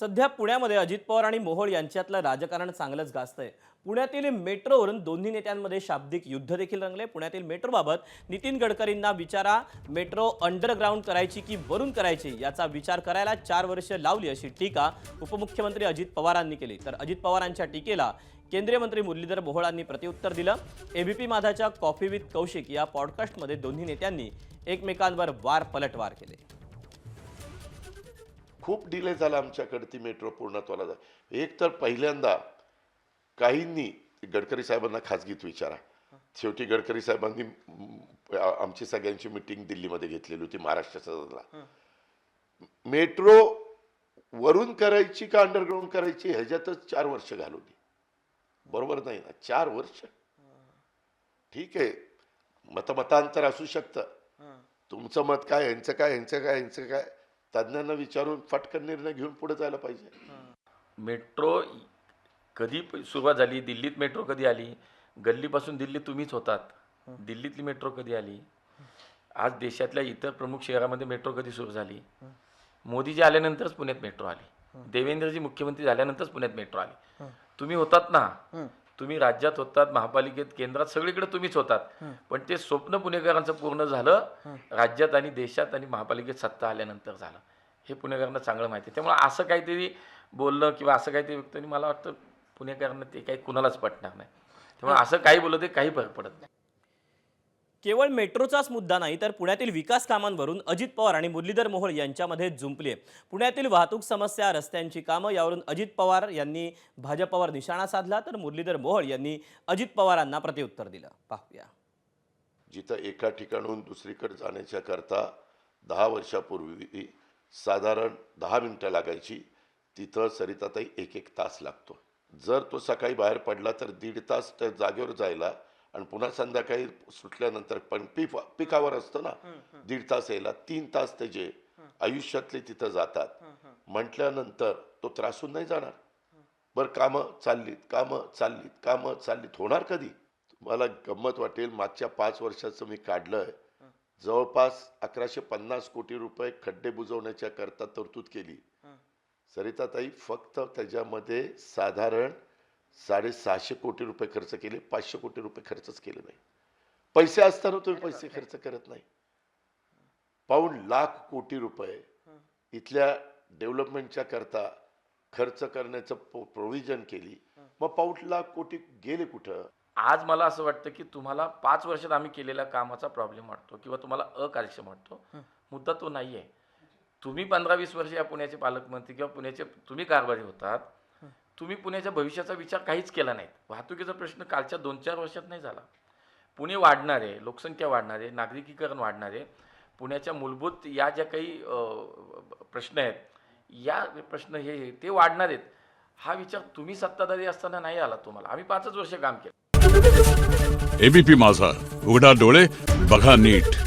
सध्या पुण्यामध्ये अजित पवार आणि मोहोळ यांच्यातलं राजकारण चांगलंच गाजतंय। पुण्यातील मेट्रोवरून दोन्ही नेत्यांमध्ये शाब्दिक युद्ध देखील रंगले। पुण्यातील मेट्रोबाबत नितीन गडकरींना विचारा, मेट्रो अंडरग्राऊंड करायची की वरून करायची याचा विचार करायला 4 वर्ष लावली अशी टीका उपमुख्यमंत्री अजित पवारांनी केली। तर अजित पवारांच्या टीकेला केंद्रीय मंत्री मुरलीधर मोहोळांनी प्रत्युत्तर दिलं। एबीपी माझाच्या कॉफी विथ कौशिक या पॉडकास्टमध्ये दोन्ही नेत्यांनी एकमेकांवर वार पलटवार केले। खूप डिले झाला आमच्याकडे ती मेट्रो पूर्णत्वाला जा एक तर पहिल्यांदा काहींनी गडकरी साहेबांना खासगीत विचारा। शेवटी गडकरी साहेबांनी आमची सगळ्यांची मीटिंग दिल्लीमध्ये घेतलेली होती महाराष्ट्राचा। मेट्रो वरून करायची का अंडरग्राऊंड करायची ह्याच्यातच 4 वर्ष घालवली। बरोबर नाही ना? 4 वर्ष ठीक आहे, मतांतर असू शकतं। तुमचं मत काय, यांचं काय, यांचं काय तज्ञांना विचारून फटकन निर्णय घेऊन पुढे जायला पाहिजे। मेट्रो कधी सुरुवात झाली, दिल्लीत मेट्रो कधी आली, गल्लीपासून दिल्ली तुम्हीच होतात, दिल्लीतली मेट्रो कधी आली, आज देशातल्या इतर प्रमुख शहरामध्ये मेट्रो कधी सुरू झाली, मोदीजी आल्यानंतरच पुण्यात मेट्रो आली, देवेंद्रजी मुख्यमंत्री झाल्यानंतरच पुण्यात मेट्रो आली। तुम्ही होतात ना, तुम्ही राज्यात होतात, महापालिकेत, केंद्रात, सगळीकडे तुम्हीच होतात, पण ते स्वप्न पुणेकरांचं पूर्ण झालं राज्यात आणि देशात आणि महापालिकेत सत्ता आल्यानंतर झालं। हे पुणेकरांना चांगलं माहिती आहे। त्यामुळे असं काहीतरी बोलणं किंवा असं काहीतरी व्यक्तीने मला वाटतं पुणेकरांना ते काही कुणालाच पटणार नाही। त्यामुळे असं काही बोललं ते काही फरक पडत नाही। केवळ मेट्रोचाच मुद्दा नाही तर पुण्यातील विकास कामांवरून अजित पवार आणि मुरलीधर मोहोळ यांच्यामध्ये जुंपली आहे। पुण्यातील वाहतूक समस्या, रस्त्यांची कामं यावरून अजित पवार यांनी भाजपवर निशाणा साधला, तर मुरलीधर मोहोळ यांनी अजित पवारांना प्रत्युत्तर दिलं। पाहूया। जिथं एका ठिकाणून दुसरीकडे जाण्याच्या करता 10 वर्षापूर्वी साधारण 10 मिनिटं लागायची, तिथं सरिताताई 1-1 तास लागतो। जर तो सकाळी बाहेर पडला तर 1.5 तास त्या जागेवर जायला आणि पुन्हा संध्याकाळी सुटल्यानंतर पण पिकावर असतं ना, 1.5 तास यायला, 3 तास त्याचे आयुष्यातले तिथं जातात म्हटल्यानंतर तो त्रासून नाही जाणार। बरं, कामं चाललीत होणार कधी? तुम्हाला गंमत वाटेल, मागच्या 5 वर्षाचं मी काढलंय, जवळपास 1150 कोटी रुपये खड्डे बुजवण्याच्या करता तरतूद केली। सरिताताई फक्त त्याच्यामध्ये साधारण 650 कोटी रुपये खर्च केले, 500 कोटी रुपये खर्चच केले नाही। पैसे असताना तुम्ही पैसे खर्च करत नाही। पाऊण लाख कोटी रुपये इथल्या डेव्हलपमेंटच्या करता खर्च करण्याचं प्रोव्हिजन केली, मग पाऊण लाख कोटी गेले कुठं? आज मला असं वाटतं की तुम्हाला 5 वर्षात आम्ही केलेल्या कामाचा प्रॉब्लेम वाटतो किंवा तुम्हाला अकार्यक्षम वाटतो। मुद्दा तो नाही आहे। तुम्ही 15-20 वर्ष या पुण्याचे पालकमंत्री किंवा पुण्याचे तुम्ही कारभारी होतात, तुम्ही पुण्याच्या भविष्याचा विचार काहीच केला नाही। वाहतुकीचा प्रश्न कालच्या 2-4 वर्षात नाही झाला। पुणे वाढणार आहे, लोकसंख्या वाढणार आहे, नागरिकीकरण वाढणार आहे, पुण्याच्या मूलभूत या ज्या काही प्रश्न आहेत, या प्रश्न हे ते वाढणार आहेत। हा विचार तुम्ही सत्ताधारी असताना नाही आला तुम्हाला। आम्ही 5च वर्ष काम केलं। एबीपी माझा, उघडा डोळे बघा नीट।